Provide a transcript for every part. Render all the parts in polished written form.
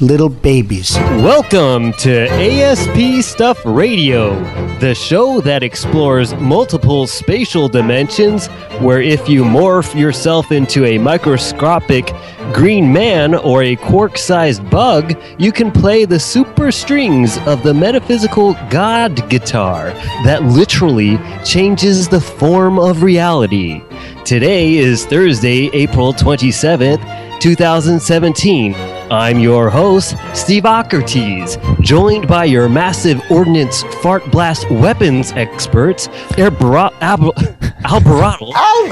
little babies. Welcome to ASP Stuff Radio, the show that explores multiple spatial dimensions, where if you morph yourself into a microscopic green man or a quark-sized bug, you can play the super strings of the metaphysical God guitar that literally changes the form of reality. Today is Thursday, April 27th, 2017. I'm your host, Stevocrates, joined by your massive ordnance fart blast weapons experts, Alberotle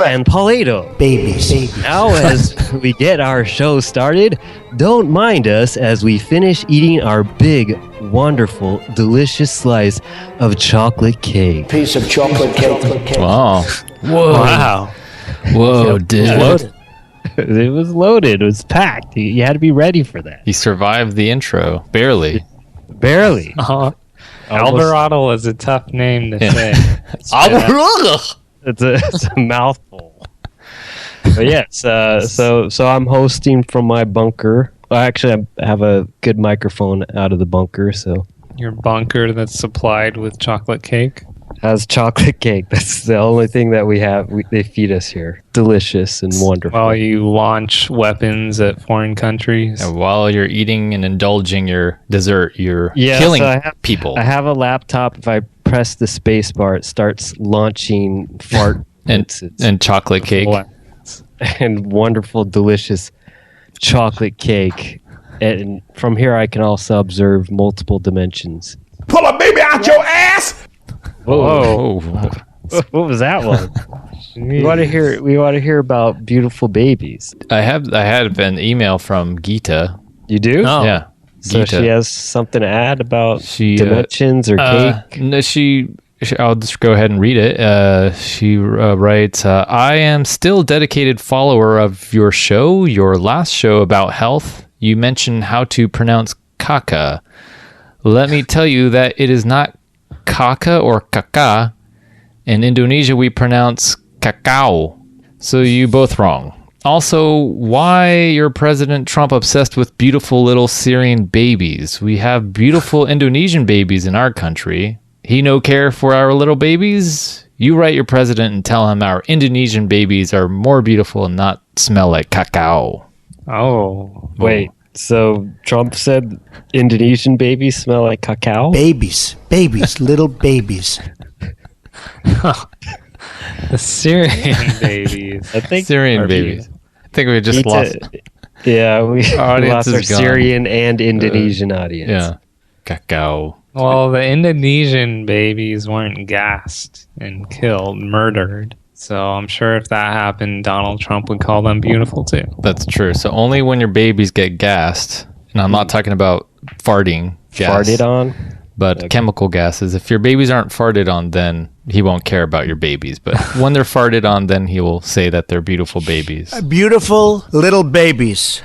and Paulato. Babies. Now, as we get our show started, don't mind us as we finish eating our big, wonderful, delicious slice of chocolate cake. Piece of chocolate cake. Wow. Whoa. Wow. Whoa, dude. It was loaded. It was packed. You had to be ready for that. He survived the intro. Barely. Alberotle is a tough name to say. It's a mouthful. But yes, so I'm hosting from my bunker. Actually, I have a good microphone out of the bunker, so. Your bunker that's supplied with chocolate cake? Has chocolate cake. That's the only thing that we have. They feed us here. Delicious and wonderful. While you launch weapons at foreign countries. And while you're eating and indulging your dessert, you're killing people. I have a laptop. If I press the space bar, it starts launching fart and chocolate cake. And wonderful, delicious chocolate cake. And from here, I can also observe multiple dimensions. Pull a baby out your ass! Whoa! What was that one? We want to hear about beautiful babies. I had an email from Geeta. You do? Oh. Yeah. So Geeta. she has something to add about dimensions or cake? No, I'll just go ahead and read it. She writes, I am still dedicated follower of your show, your last show about health. You mentioned how to pronounce caca. Let me tell you that it is not kaka or kaka. In Indonesia, we pronounce cacao. So you both wrong. Also, why your President Trump obsessed with beautiful little Syrian babies? We have beautiful Indonesian babies in our country. He no care for our little babies? You write your president and tell him our Indonesian babies are more beautiful and not smell like cacao. Oh. Wait. So Trump said Indonesian babies smell like cacao? Babies, little babies. The Syrian babies. I think Syrian babies. I think we just lost. Yeah, we lost our is gone. Syrian and Indonesian audience. Yeah. Cacao. Well, the Indonesian babies weren't gassed and killed, murdered. So I'm sure if that happened, Donald Trump would call them beautiful too. That's true. So only when your babies get gassed, and I'm not talking about farting gas. Farted on? But chemical gases. If your babies aren't farted on, then he won't care about your babies. But when they're farted on, then he will say that they're beautiful babies. Beautiful little babies.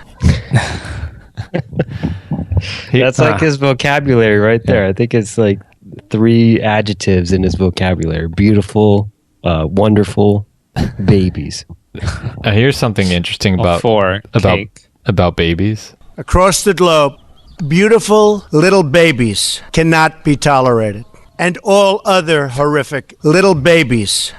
That's like his vocabulary right there. I think it's like 3 adjectives in his vocabulary. Beautiful, wonderful, babies. Here's something interesting about babies. Across the globe, beautiful little babies cannot be tolerated. And all other horrific little babies.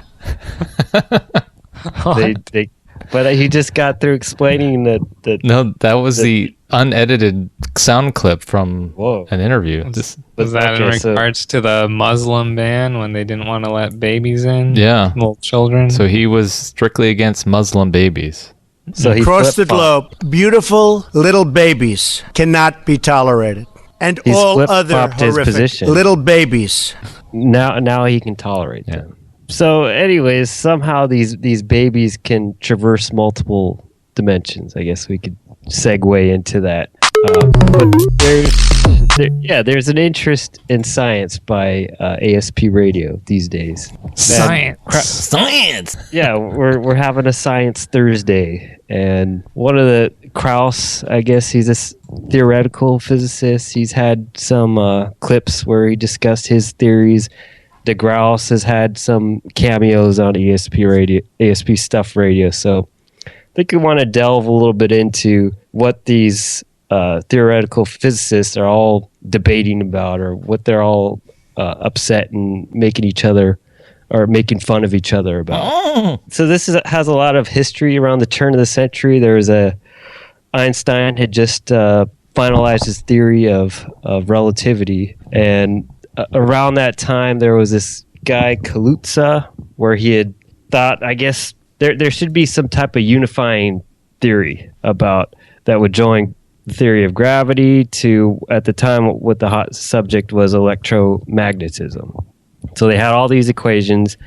But he just got through explaining that. No, that was the unedited sound clip from an interview. Was that in regards to the Muslim ban when they didn't want to let babies in? Yeah. Little children? So he was strictly against Muslim babies. So across the globe, beautiful little babies cannot be tolerated. And all other horrific little babies. Now he can tolerate them. So anyways, somehow these babies can traverse multiple dimensions. I guess we could segue into that. But there's an interest in science by ASP Radio these days. Science. Yeah, we're having a Science Thursday, and one of the Krauss, I guess he's a theoretical physicist. He's had some clips where he discussed his theories. DeGrasse has had some cameos on ASP Stuff Radio, so I think we want to delve a little bit into what these theoretical physicists are all debating about, or what they're all upset and making each other or making fun of each other about. So this has a lot of history around the turn of the century. There was Einstein had just finalized his theory of relativity, and around that time there was this guy Kalutza, where he had thought, I guess there should be some type of unifying theory about that would join the theory of gravity to, at the time, what the hot subject was, electromagnetism. So they had all these equations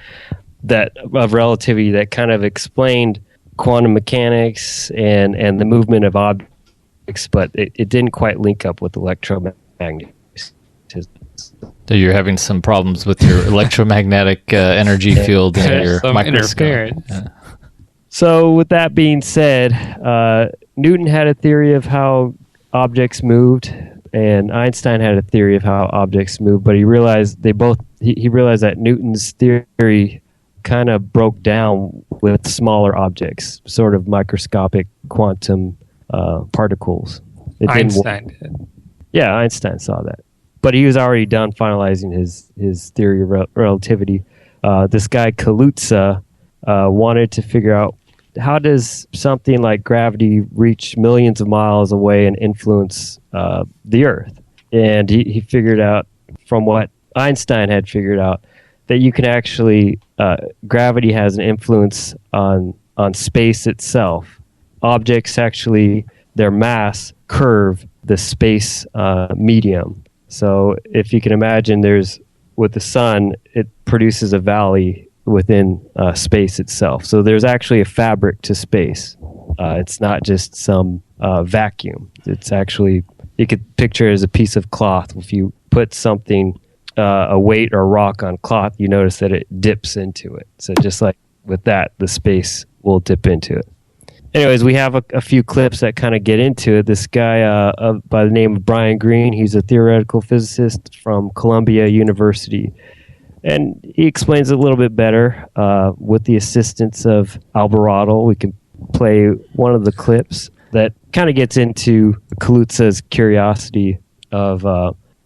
of relativity that kind of explained quantum mechanics and the movement of objects, but it didn't quite link up with electromagnetism. So you're having some problems with your electromagnetic energy field in your microscope. Yeah. So with that being said, Newton had a theory of how objects moved, and Einstein had a theory of how objects moved, but he realized he realized that Newton's theory kind of broke down with smaller objects, sort of microscopic quantum particles. Einstein did. Yeah, Einstein saw that. But he was already done finalizing his theory of relativity. This guy Kalutza wanted to figure out, how does something like gravity reach millions of miles away and influence the Earth? And he figured out, from what Einstein had figured out, that you can actually, gravity has an influence on space itself. Objects actually, their mass curve the space medium. So if you can imagine, with the sun, it produces a valley within space itself. So there's actually a fabric to space. It's not just some vacuum. It's actually, you could picture it as a piece of cloth. If you put something, a weight or rock on cloth, you notice that it dips into it. So just like with that, the space will dip into it. Anyways, we have a few clips that kind of get into it. This guy by the name of Briane Greene, he's a theoretical physicist from Columbia University. And he explains it a little bit better with the assistance of Alberotle. We can play one of the clips that kind of gets into Kalutza's curiosity of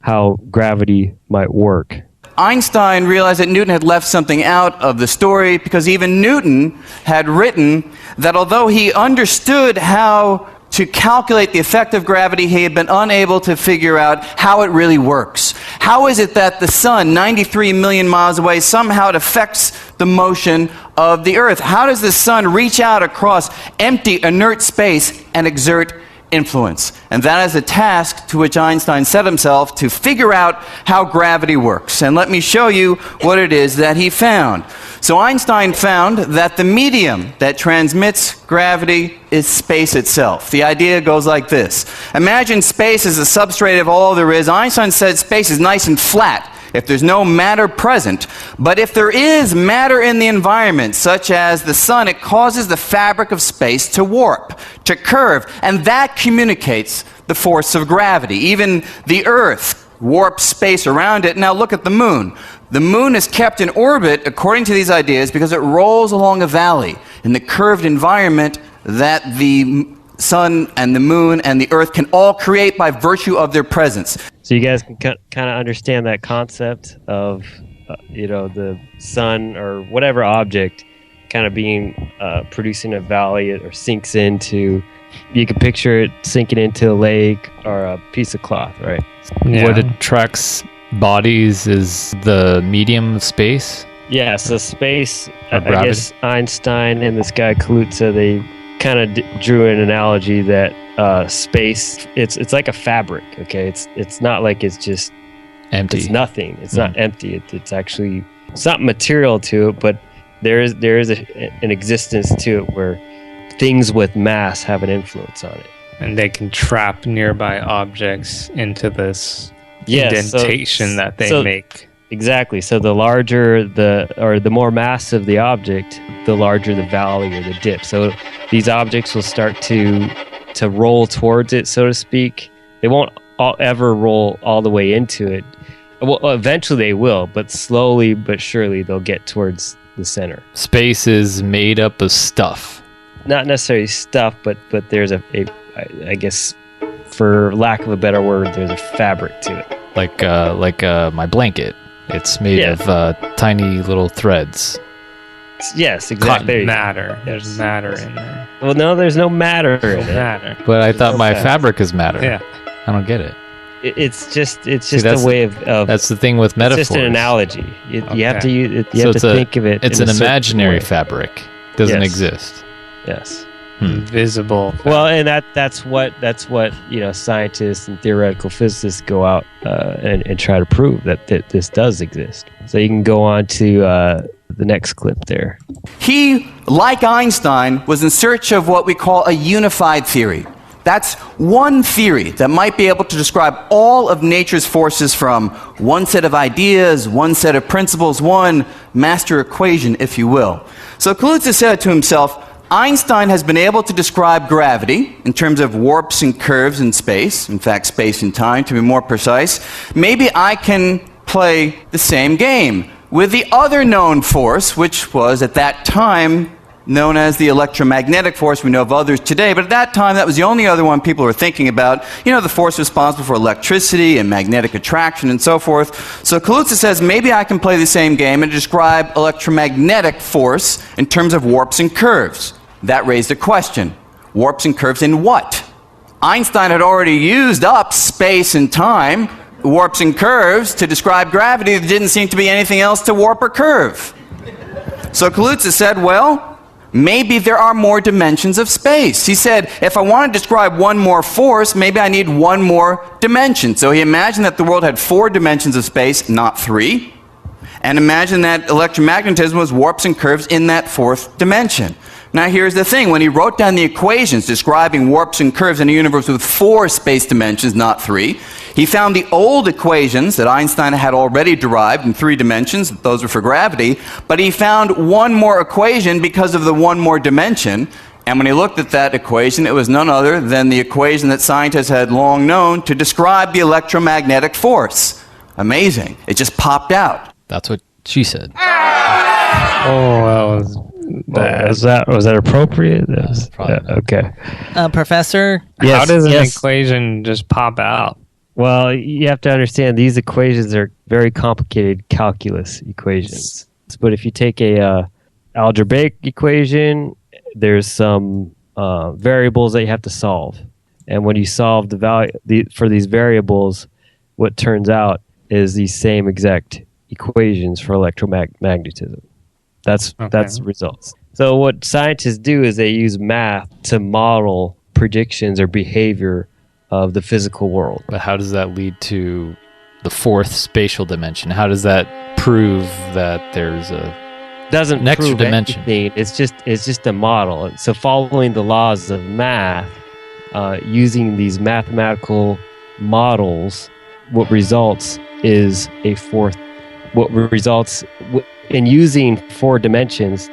how gravity might work. Einstein realized that Newton had left something out of the story, because even Newton had written that although he understood how to calculate the effect of gravity, he had been unable to figure out how it really works. How is it that the sun, 93 million miles away, somehow it affects the motion of the Earth? How does the sun reach out across empty, inert space and exert influence? And that is a task to which Einstein set himself, to figure out how gravity works. And let me show you what it is that he found. So Einstein found that the medium that transmits gravity is space itself. The idea goes like this. Imagine space as a substrate of all there is. Einstein said space is nice and flat if there's no matter present. But if there is matter in the environment, such as the sun, it causes the fabric of space to warp, to curve, and that communicates the force of gravity. Even the Earth warps space around it. Now look at the moon. The moon is kept in orbit, according to these ideas, because it rolls along a valley in the curved environment that the sun and the moon and the Earth can all create by virtue of their presence. So you guys can kind of understand that concept of, the sun or whatever object kind of being producing a valley, or sinks into, you can picture it sinking into a lake or a piece of cloth, right? Yeah. What attracts bodies is the medium of space? Yeah, so space, I gravity. guess Einstein and this guy Kalutza, they kind of drew an analogy that space, it's like a fabric, okay? It's not like it's just Empty. It's nothing. It's not empty. It's actually, it's not material to it, but there is an existence to it where things with mass have an influence on it. And they can trap nearby objects into this indentation that they make. Exactly. So the larger the more massive the object, the larger the valley or the dip. So these objects will start to roll towards it, so to speak. They won't ever roll all the way into it. Well, eventually they will, but slowly but surely they'll get towards the center. Space is made up of stuff. Not necessarily stuff, but there's I guess for lack of a better word, there's a fabric to it. Like my blanket. It's made of tiny little threads. Yes, exactly. Matter. There's matter in there. Well, no, there's no matter in it. Matter. But I thought no my fabric. fabric is matter. Yeah. I don't get it. It's just that's a way of That's the thing with it's metaphors. just an analogy. You have to use it. You So have it's to think of it. It's in an a certain imaginary way. fabric. Doesn't Yes. exist. Yes. Invisible. Well, and that's what scientists and theoretical physicists go out and try to prove that this does exist. So you can go on to the next clip there. He, like Einstein, was in search of what we call a unified theory. That's one theory that might be able to describe all of nature's forces from one set of ideas, one set of principles, one master equation, if you will. So Kalutza said to himself, Einstein has been able to describe gravity in terms of warps and curves in space, in fact, space and time, to be more precise. Maybe I can play the same game with the other known force, which was at that time known as the electromagnetic force. We know of others today, but at that time, that was the only other one people were thinking about. You know, the force responsible for electricity and magnetic attraction and so forth. So Kalutza says, maybe I can play the same game and describe electromagnetic force in terms of warps and curves. That raised a question. Warps and curves in what? Einstein had already used up space and time, warps and curves, to describe gravity. There didn't seem to be anything else to warp or curve. So Kalutza said, well, maybe there are more dimensions of space. He said, if I want to describe one more force, maybe I need one more dimension. So he imagined that the world had 4 dimensions of space, not 3. And imagine that electromagnetism was warps and curves in that 4th dimension. Now here's the thing, when he wrote down the equations describing warps and curves in a universe with 4 space dimensions, not 3, he found the old equations that Einstein had already derived in 3 dimensions, those were for gravity, but he found one more equation because of the one more dimension, and when he looked at that equation, it was none other than the equation that scientists had long known to describe the electromagnetic force. Amazing. It just popped out. That's what she said. Oh, Was that appropriate? Okay. Professor? Yes, how does an yes. equation just pop out? Well, you have to understand these equations are very complicated calculus equations. But if you take a algebraic equation, there's some variables that you have to solve. And when you solve the value for these variables, what turns out is these same exact equations for electromagnetism. That's the results. So what scientists do is they use math to model predictions or behavior of the physical world. But how does that lead to the 4th spatial dimension? How does that prove that there's a Doesn't extra prove dimension? anything. It's just a model. So following the laws of math, using these mathematical models, what results is a 4th. What results in using 4 dimensions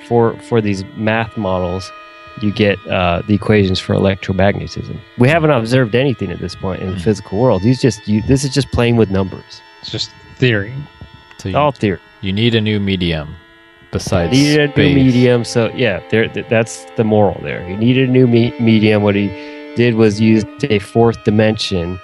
for these math models, you get the equations for electromagnetism. We haven't observed anything at this point in the physical world. This is just playing with numbers. It's just theory. So All theory. you need a new medium besides You needed a new space. medium, so yeah, that's the moral there. He needed a new medium. What he did was use a 4th dimension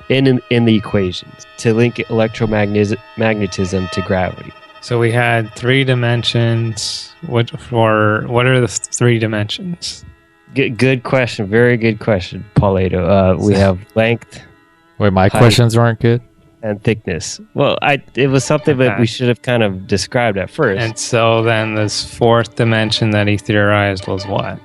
in the equations to link electromagnetism to gravity. So we had 3 dimensions. What are the 3 dimensions? Good question. Very good question, Paulato. We have length Wait, my height, questions weren't good? and thickness. Well, it was something that we should have kind of described at first. And so then this 4th dimension that he theorized was what?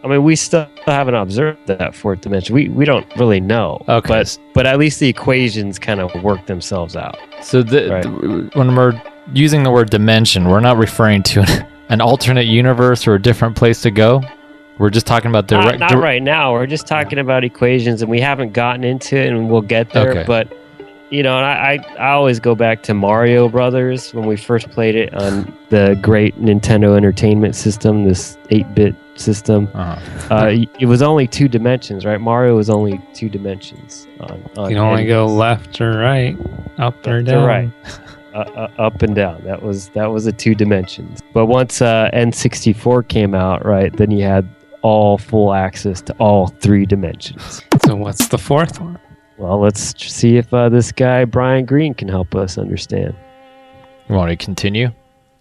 I mean, we still haven't observed that 4th dimension. We don't really know. Okay. But at least the equations kind of work themselves out. So Right. when we're using the word dimension, we're not referring to an alternate universe or a different place to go. We're just talking about direct. Not right now. We're just talking about equations, and we haven't gotten into it, and we'll get there. Okay. But and I always go back to Mario Brothers when we first played it on the great Nintendo Entertainment System, this 8-bit system. It was only 2 dimensions, right? Mario was only 2 dimensions. You can only go left or right, up or down. Right. Up and down. That was a 2 dimensions. But once N64 came out, right, then you had all full access to all 3 dimensions. So what's the fourth one? Well, let's see if this guy, Briane Greene, can help us understand. You want to continue?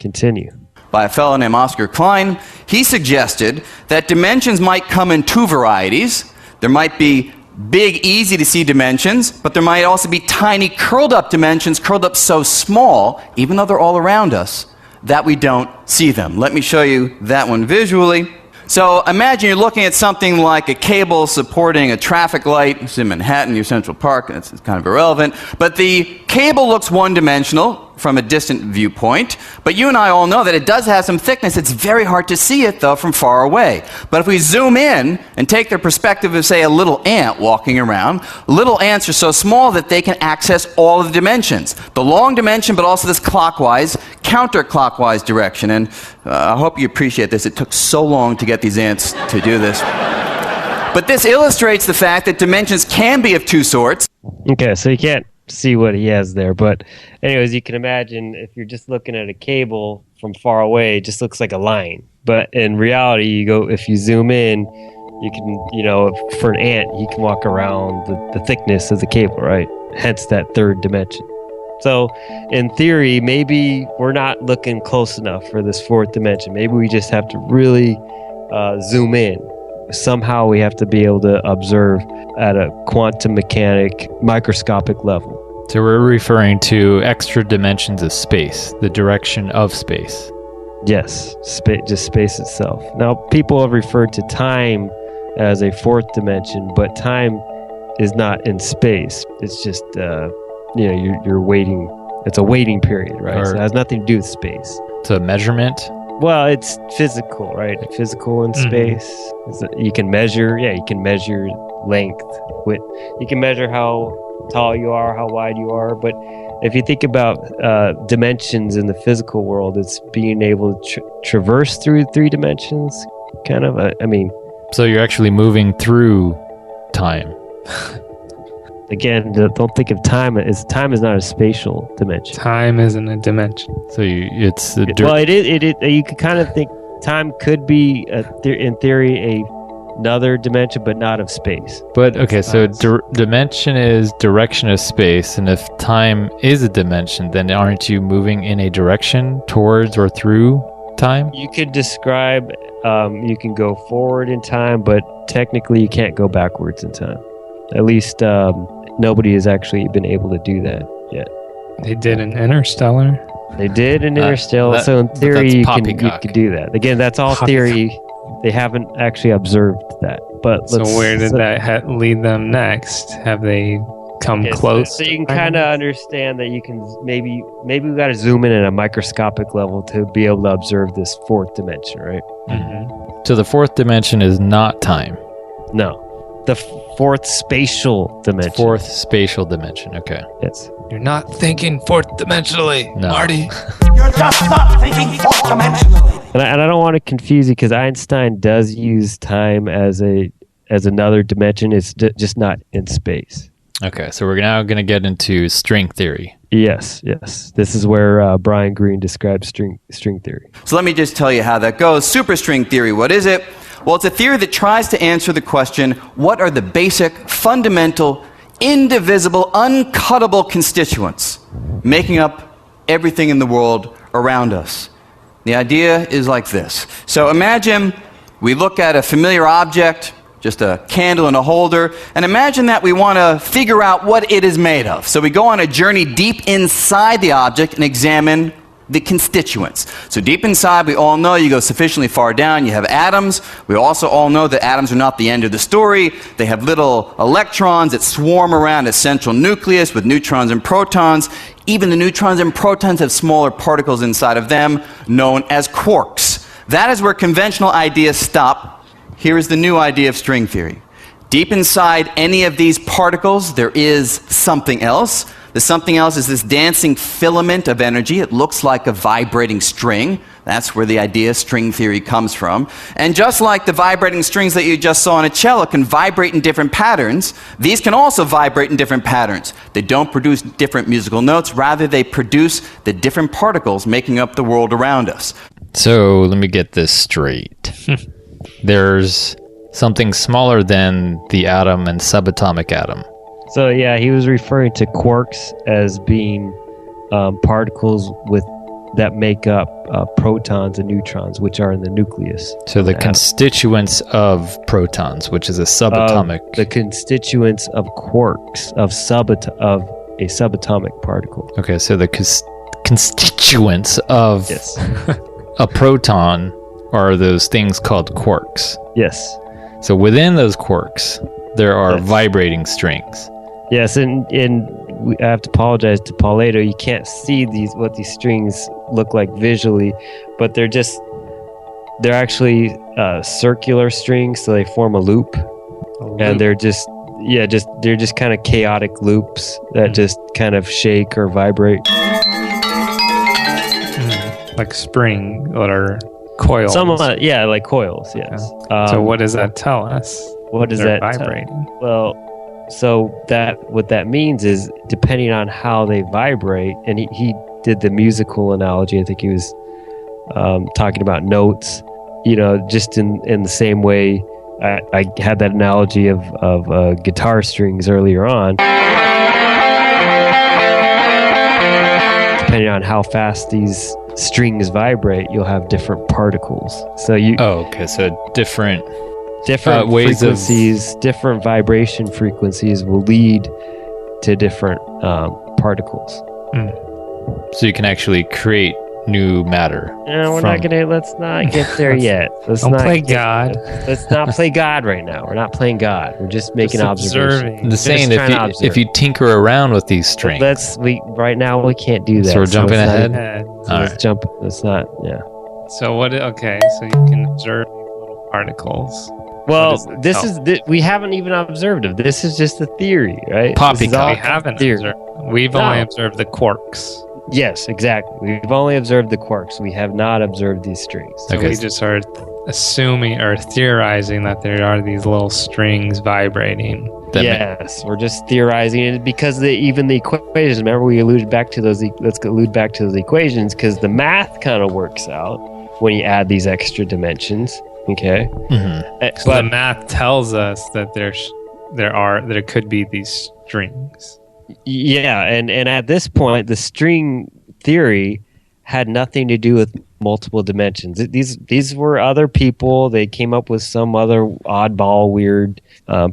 Continue. By a fellow named Oscar Klein, he suggested that dimensions might come in 2 varieties. There might be big, easy-to-see dimensions, but there might also be tiny, curled-up dimensions, curled up so small, even though they're all around us, that we don't see them. Let me show you that one visually. So imagine you're looking at something like a cable supporting a traffic light. It's in Manhattan, near Central Park, and it's kind of irrelevant. But the cable looks one-dimensional from a distant viewpoint. But you and I all know that it does have some thickness. It's very hard to see it, though, from far away. But if we zoom in and take the perspective of, say, a little ant walking around, little ants are so small that they can access all of the dimensions. The long dimension, but also this clockwise, counterclockwise direction. And I hope you appreciate this. It took so long to get these ants to do this. But this illustrates the fact that dimensions can be of 2 sorts. Okay, so you can't see what he has there, but anyways, you can imagine if you're just looking at a cable from far away, it just looks like a line. But in reality, if you zoom in, you can, for an ant, you can walk around the thickness of the cable, right? Hence that 3rd dimension. So in theory, maybe we're not looking close enough for this 4th dimension. Maybe we just have to really zoom in. Somehow we have to be able to observe at a quantum mechanic microscopic level. So we're referring to extra dimensions of space, the direction of space. Yes, just space itself. Now, people have referred to time as a 4th dimension, but time is not in space. It's just, you're waiting. It's a waiting period, right? So it has nothing to do with space. It's a measurement. Well, it's physical, right? Physical in space. You can measure length. You can measure how tall you are, how wide you are. But if you think about dimensions in the physical world, it's being able to traverse through 3 dimensions, kind of. So you're actually moving through time. Again, don't think of time as time is not a spatial dimension. Time isn't a dimension. So it's the well, it is. You could kind of think time could be in theory another dimension, but not of space. But okay, so dimension is direction of space, and if time is a dimension, then aren't you moving in a direction towards or through time? You could describe. You can go forward in time, but technically you can't go backwards in time. At least nobody has actually been able to do that yet. They did in Interstellar. They did in Interstellar, so in theory you could do that. Again, that's all theory. They haven't actually observed that. But so where did that lead them next? Have they come close? So you can kind of understand that you can maybe we've got to zoom in at a microscopic level to be able to observe this 4th dimension, right? Mm-hmm. So the 4th dimension is not time. No. The 4th spatial dimension. 4th spatial dimension, okay. Yes. You're not thinking 4th dimensionally, No. Marty. You're just not thinking 4th dimensionally. And I don't want to confuse you because Einstein does use time as another dimension. It's just not in space. Okay, so we're now going to get into string theory. Yes. This is where Briane Greene describes string theory. So let me just tell you how that goes. Superstring theory, what is it? Well, it's a theory that tries to answer the question, what are the basic, fundamental, indivisible, uncuttable constituents making up everything in the world around us? The idea is like this. So imagine we look at a familiar object, just a candle and a holder, and imagine that we want to figure out what it is made of. So we go on a journey deep inside the object and examine the constituents. So deep inside, we all know you go sufficiently far down, you have atoms. We also all know that atoms are not the end of the story. They have little electrons that swarm around a central nucleus with neutrons and protons. Even the neutrons and protons have smaller particles inside of them, known as quarks. That is where conventional ideas stop. Here is the new idea of string theory. Deep inside any of these particles, there is something else. The something else is this dancing filament of energy. It looks like a vibrating string. That's where the idea string theory comes from. And just like the vibrating strings that you just saw on a cello can vibrate in different patterns, these can also vibrate in different patterns. They don't produce different musical notes. Rather, they produce the different particles making up the world around us. So let me get this straight. there's something smaller than the atom and subatomic atom. So yeah, he was referring to quarks as being particles that make up protons and neutrons, which are in the nucleus. So the constituents of protons, which is a subatomic. The constituents of quarks of a subatomic particle. Okay, so the constituents of Yes. a proton are those things called quarks. Yes. So within those quarks, there are Yes. vibrating strings. Yes, and I have to apologize to Paulato. You can't see what these strings look like visually, but they're actually circular strings, so they form a loop, and they're just kind of chaotic loops that just kind of shake or vibrate. Like spring or coils. Yeah, like coils. Yes. So what does that tell us? What does They're that vibrating? Well, so what that means is depending on how they vibrate, and he did the musical analogy. I think he was talking about notes. Just in the same way, I had that analogy of guitar strings earlier on. Depending on how fast these strings vibrate, you'll have different particles. So So different ways frequencies, different vibration frequencies will lead to different particles. So you can actually create new matter. Let's not get there yet. Let's Don't not play God. Let's not play God right now. We're not playing God. We're just making observations. I'm just saying, if you tinker around with these strings. Right now we can't do that. So we're jumping ahead? Let's jump. Let's not, yeah. So so you can observe these little particles. Well, we haven't even observed it. This is just a theory, right? Poppycock. We haven't theory. observed. We've only observed the quarks. Yes, exactly. We've only observed the quarks. We have not observed these strings. So we just are assuming or theorizing that there are these little strings vibrating. Yes, we're just theorizing it because even the equations. Remember, we alluded back to those. Let's allude back to those equations because the math kind of works out when you add these extra dimensions. Okay, So the math tells us that there could be these strings. Yeah, and at this point, the string theory had nothing to do with multiple dimensions. These were other people. They came up with some other oddball, weird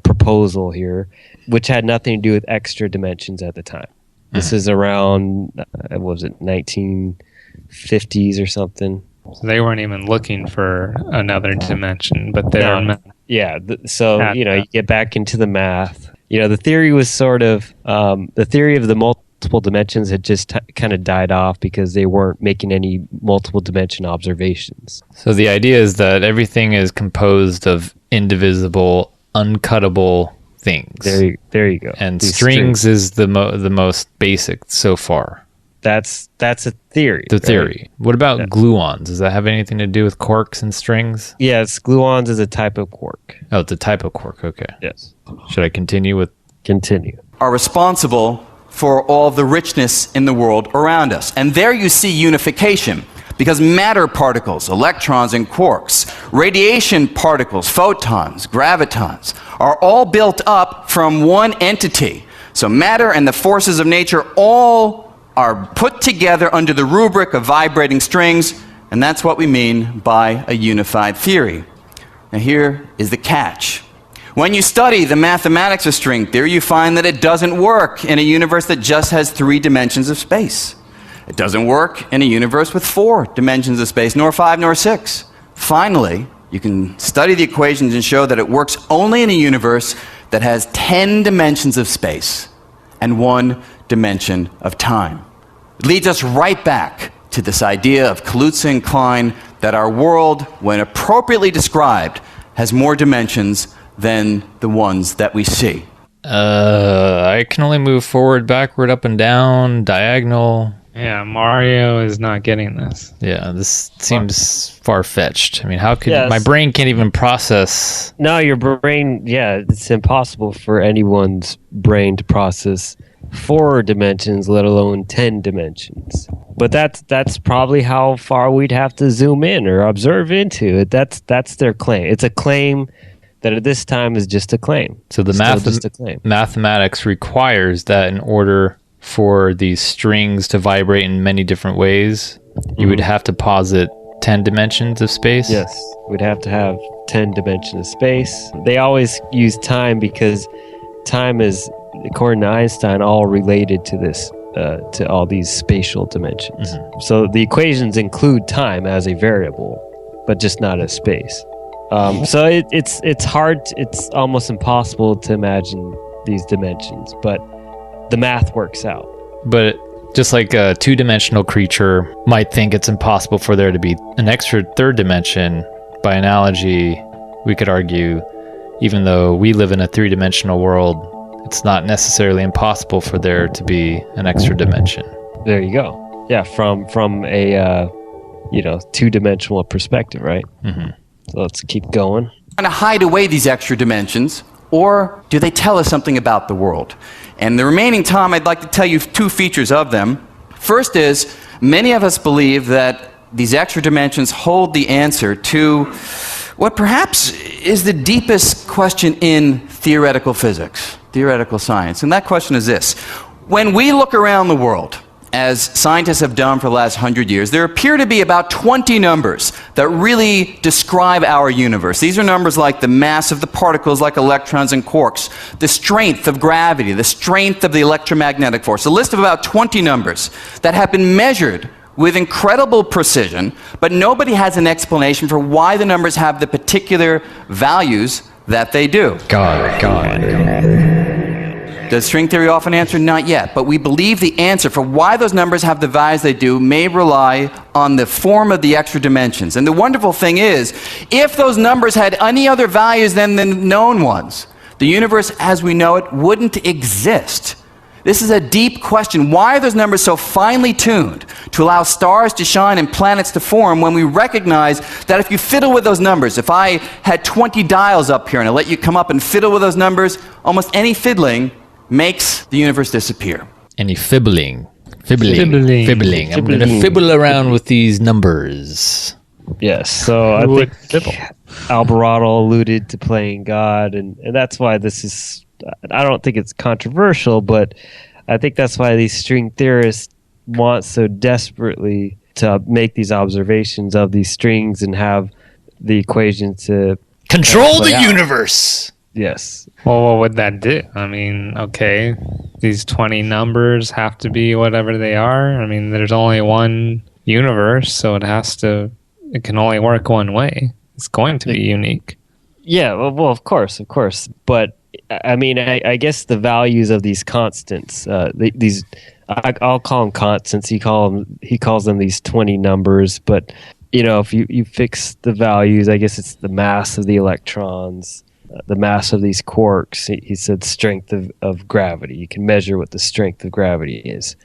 proposal here, which had nothing to do with extra dimensions at the time. This is around, what was it, 1950s or something. So they weren't even looking for another dimension, but they were. You get back into the math. The theory was sort of the theory of the multiple dimensions had just kind of died off because they weren't making any multiple dimension observations. So the idea is that everything is composed of indivisible, uncuttable things. There you go. And strings is the most basic so far. That's a theory. The theory. Right? What about gluons? Does that have anything to do with quarks and strings? Yes, gluons is a type of quark. Oh, it's a type of quark. Okay. Yes. Should I continue with? Continue. Are responsible for all the richness in the world around us. And there you see unification, because matter particles, electrons and quarks, radiation particles, photons, gravitons, are all built up from one entity. So matter and the forces of nature all are put together under the rubric of vibrating strings, and that's what we mean by a unified theory. Now here is the catch. When you study the mathematics of string theory, you find that it doesn't work in a universe that just has 3 dimensions of space. It doesn't work in a universe with 4 dimensions of space, nor 5 nor 6. Finally, you can study the equations and show that it works only in a universe that has 10 dimensions of space and 1 dimension of time. It leads us right back to this idea of Kalutza and Klein that our world, when appropriately described, has more dimensions than the ones that we see. I can only move forward, backward, up and down, diagonal. Yeah, Mario is not getting this. Yeah, this seems far-fetched. I mean, how could my brain can't even process? No, your brain, it's impossible for anyone's brain to process 4 dimensions, let alone 10 dimensions. But that's probably how far we'd have to zoom in or observe into it. That's their claim. It's a claim that at this time is just a claim. So the just a claim. mathematics requires that in order for these strings to vibrate in many different ways, you would have to posit 10 dimensions of space? Yes, we'd have to have 10 dimensions of space. They always use time because time is, according to Einstein, all related to this, to all these spatial dimensions. So the equations include time as a variable, but just not as space. So it's hard, it's almost impossible to imagine these dimensions, but the math works out. But just like a two-dimensional creature might think it's impossible for there to be an extra third dimension, by analogy, we could argue, even though we live in a three-dimensional world, it's not necessarily impossible for there to be an extra dimension. There you go. Yeah, from a two-dimensional perspective, right? So let's keep going. Trying to hide away these extra dimensions, or do they tell us something about the world? And the remaining time, I'd like to tell you 2 features of them. First is, many of us believe that these extra dimensions hold the answer to what perhaps is the deepest question in theoretical physics, theoretical science. And that question is this: when we look around the world, as scientists have done for the last 100 years, there appear to be about 20 numbers that really describe our universe. These are numbers like the mass of the particles, like electrons and quarks, the strength of gravity, the strength of the electromagnetic force. A list of about 20 numbers that have been measured with incredible precision, but nobody has an explanation for why the numbers have the particular values that they do. Does string theory often answer? Not yet. But we believe the answer for why those numbers have the values they do may rely on the form of the extra dimensions. And the wonderful thing is, if those numbers had any other values than the known ones, the universe as we know it wouldn't exist. This is a deep question. Why are those numbers so finely tuned to allow stars to shine and planets to form when we recognize that if you fiddle with those numbers, if I had 20 dials up here and I let you come up and fiddle with those numbers, almost any fiddling makes the universe disappear. Any fibbling. I'm going to fibble around with these numbers. Yes, so I think Alberotle alluded to playing God, and that's why this is, I don't think it's controversial, but I think that's why these string theorists want so desperately to make these observations of these strings and have the equation to control the universe. Yes. Well, what would that do? I mean, okay, these 20 numbers have to be whatever they are. I mean, there's only one universe, so it can only work one way. It's going to be unique. Yeah, well, of course. But I mean, I guess the values of these constants, I'll call them constants. He calls them these 20 numbers. But if you fix the values, I guess it's the mass of the electrons, the mass of these quarks. He said strength of gravity. You can measure what the strength of gravity is.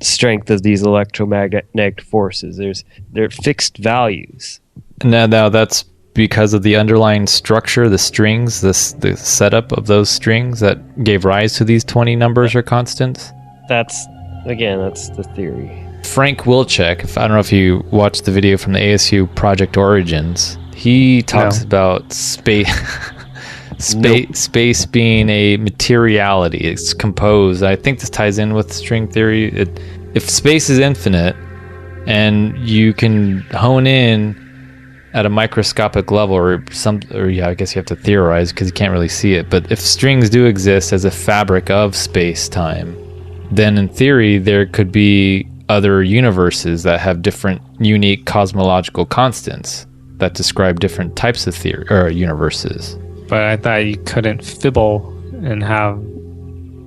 Strength of these electromagnetic forces. They're fixed values. Now that's because of the underlying structure, the strings, the setup of those strings that gave rise to these 20 numbers or constants? That's the theory. Frank Wilczek, I don't know if you watched the video from the ASU Project Origins, he talks about space being a materiality. It's composed. I think this ties in with string theory. If space is infinite and you can hone in at a microscopic level, I guess you have to theorize because you can't really see it. But if strings do exist as a fabric of space-time, then in theory there could be other universes that have different unique cosmological constants that describe different types of theory or universes. But I thought you couldn't fibble and have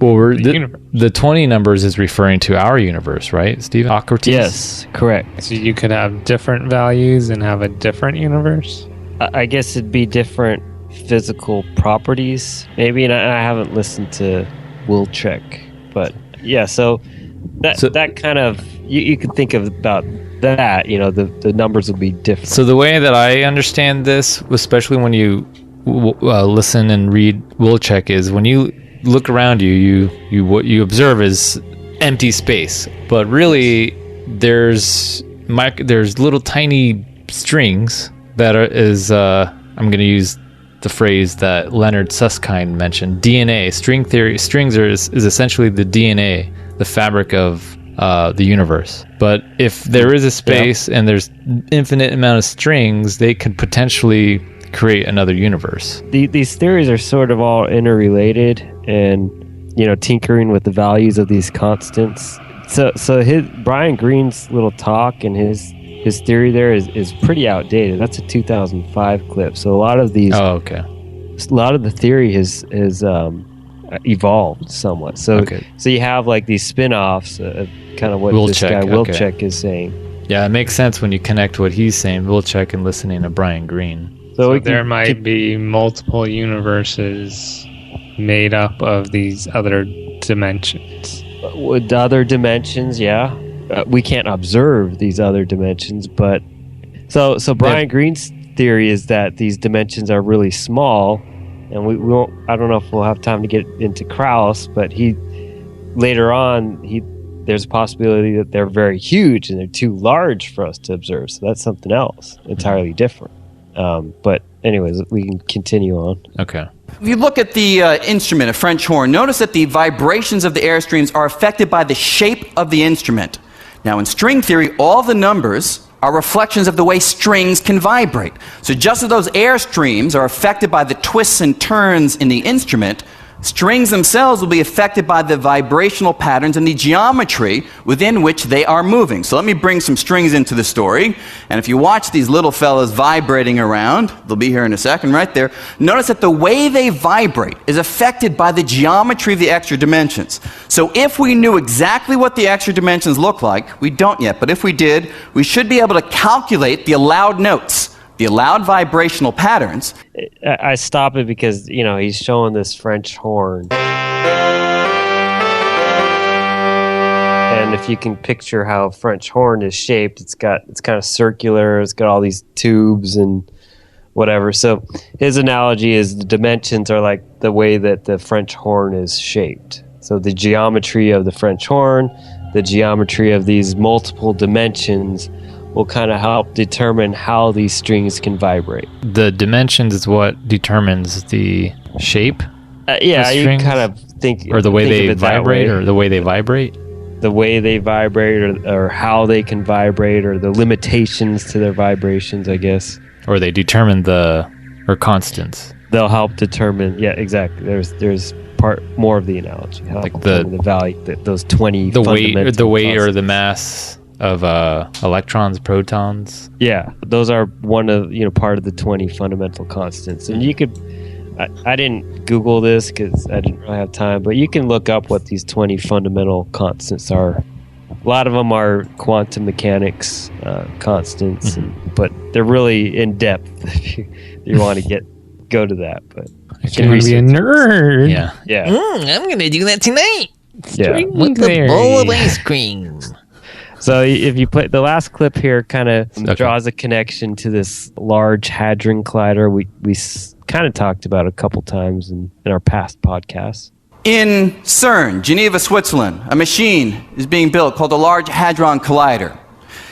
the 20 numbers is referring to our universe, right, Stephen? Socrates? Yes, correct. So you could have different values and have a different universe? I guess it'd be different physical properties, maybe, and I haven't listened to Wilczek, but yeah, so that kind of, you could think about that, the numbers would be different. So the way that I understand this, especially when you listen and read Wilczek, is when you look around you, what you observe is empty space, but really there's little tiny strings that I'm going to use the phrase that Leonard Susskind mentioned, DNA. String theory. Strings is essentially the DNA, the fabric of the universe. But if there is a space and there's infinite amount of strings, they could potentially create another universe. These theories are sort of all interrelated, and tinkering with the values of these constants. So Briane Greene's little talk and his theory there is pretty outdated. That's a 2005 clip. So a lot of these, a lot of the theory has evolved somewhat. So you have like these spin-offs of kind of what this guy Wilczek is saying. Yeah, it makes sense when you connect what he's saying, Wilczek, and listening to Briane Greene. So there might be multiple universes made up of these other dimensions. With other dimensions, yeah. We can't observe these other dimensions, but so Briane Greene's theory is that these dimensions are really small, and we won't. I don't know if we'll have time to get into Krauss, but later on there's a possibility that they're very huge and they're too large for us to observe. So that's something else entirely different. But anyways, we can continue on. Okay. If you look at the instrument, a French horn, notice that the vibrations of the air streams are affected by the shape of the instrument. Now, in string theory, all the numbers are reflections of the way strings can vibrate. So just as those air streams are affected by the twists and turns in the instrument, strings themselves will be affected by the vibrational patterns and the geometry within which they are moving. So let me bring some strings into the story. And if you watch these little fellas vibrating around, they'll be here in a second right there, notice that the way they vibrate is affected by the geometry of the extra dimensions. So if we knew exactly what the extra dimensions look like, we don't yet, but if we did, we should be able to calculate the allowed notes, the allowed vibrational patterns. I stop it because, he's showing this French horn. And if you can picture how a French horn is shaped, it's kind of circular, it's got all these tubes and whatever. So his analogy is the dimensions are like the way that the French horn is shaped. So the geometry of the French horn, the geometry of these multiple dimensions will kind of help determine how these strings can vibrate. The dimensions is what determines the shape? Yeah, you kind of think... Or the way they vibrate, or the way they vibrate? The way they vibrate, or how they can vibrate, or the limitations to their vibrations, I guess. Or they determine or constants. They'll help determine... Yeah, exactly. There's more of the analogy. Like the value, those 20 the weight or the mass of electrons, protons. Yeah, those are one of part of the 20 fundamental constants. And you could, I didn't Google this because I didn't really have time, but you can look up what these 20 fundamental constants are. A lot of them are quantum mechanics constants, but they're really in depth if you want to go to that. But you can be a nerd. Yeah. I'm gonna do that tonight. Yeah. With a bowl of ice cream. So if you put the last clip here, kind of draws a connection to this Large Hadron Collider we kind of talked about a couple times in our past podcasts. In CERN, Geneva, Switzerland, a machine is being built called the Large Hadron Collider.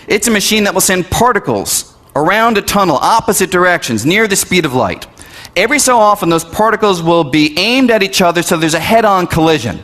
It's a machine that will send particles around a tunnel opposite directions near the speed of light. Every so often, those particles will be aimed at each other so there's a head-on collision.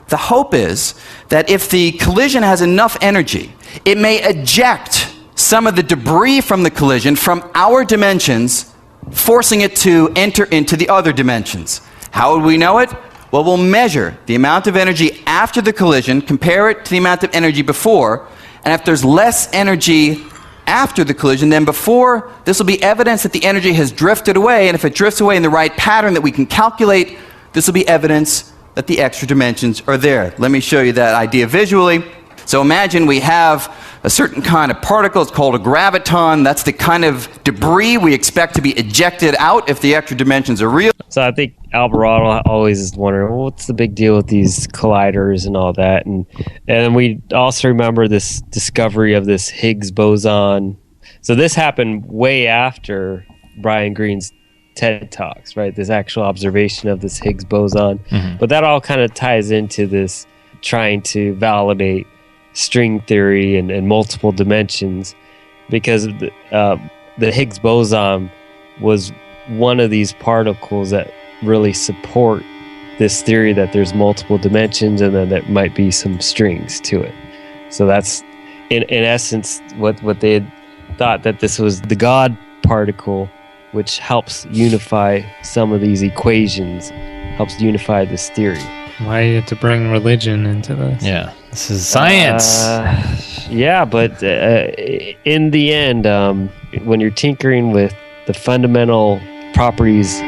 The hope is that if the collision has enough energy, it may eject some of the debris from the collision from our dimensions, forcing it to enter into the other dimensions. How would we know it? Well, we'll measure the amount of energy after the collision, compare it to the amount of energy before, and if there's less energy after the collision than before, this will be evidence that the energy has drifted away, and if it drifts away in the right pattern that we can calculate, this will be evidence that the extra dimensions are there. Let me show you that idea visually. So imagine we have a certain kind of particle, it's called a graviton. That's the kind of debris we expect to be ejected out if the extra dimensions are real. So I think Alberotle always is wondering, well, what's the big deal with these colliders and all that? And we also remember this discovery of this Higgs boson. So this happened way after Briane Greene's TED Talks, right? This actual observation of this Higgs boson. But that all kind of ties into this trying to validate string theory and multiple dimensions, because the Higgs boson was one of these particles that really support this theory that there's multiple dimensions and then there might be some strings to it. So that's in essence what they had thought, that this was the God particle, which helps unify some of these equations, helps unify this theory. Why you have to bring religion into this? Yeah, this is science. Yeah, but in the end, when you're tinkering with the fundamental properties,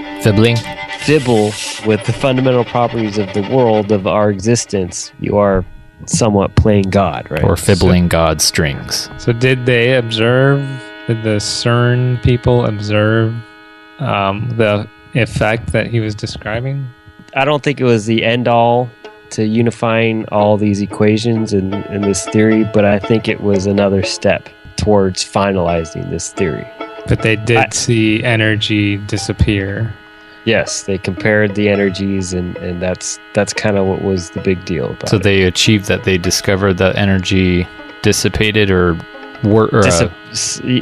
fibble with the fundamental properties of the world, of our existence, you are somewhat playing God, right? Or fibbling God strings. So did the CERN people observe the effect that he was describing? I don't think it was the end all to unifying all these equations in this theory, but I think it was another step towards finalizing this theory. But they did see energy disappear. Yes, they compared the energies, and that's kind of what was the big deal about it. So they achieved that. They discovered that energy dissipated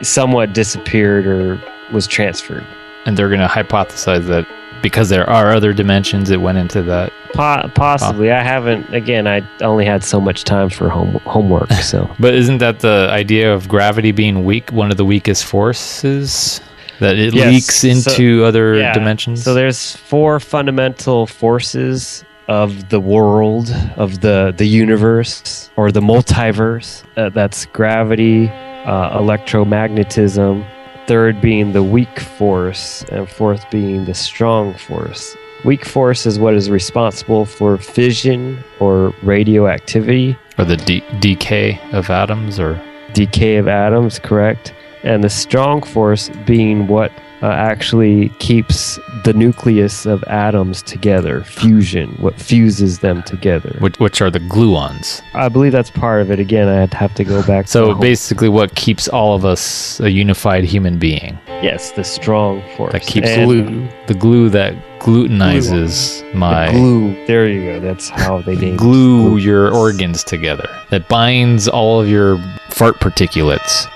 somewhat disappeared or was transferred. And they're going to hypothesize that because there are other dimensions, it went into that. Possibly. I haven't. Again, I only had so much time for homework. So. But isn't that the idea of gravity being weak? One of the weakest forces, that it leaks into other dimensions. So there's 4 fundamental forces of the world, of the universe, or the multiverse. That's gravity, electromagnetism. Third being the weak force, and fourth being the strong force. Weak force is what is responsible for fission or radioactivity. Or the decay of atoms, or... Decay of atoms, correct. And the strong force being what actually keeps the nucleus of atoms together. Fusion, what fuses them together. Which are the gluons. I believe that's part of it. Again, I'd have to go back. So basically what keeps all of us a unified human being. Yes, the strong force. That keeps the glue that glutenizes my... The glue. There you go. That's how they name it. Glue your organs together. That binds all of your fart particulates.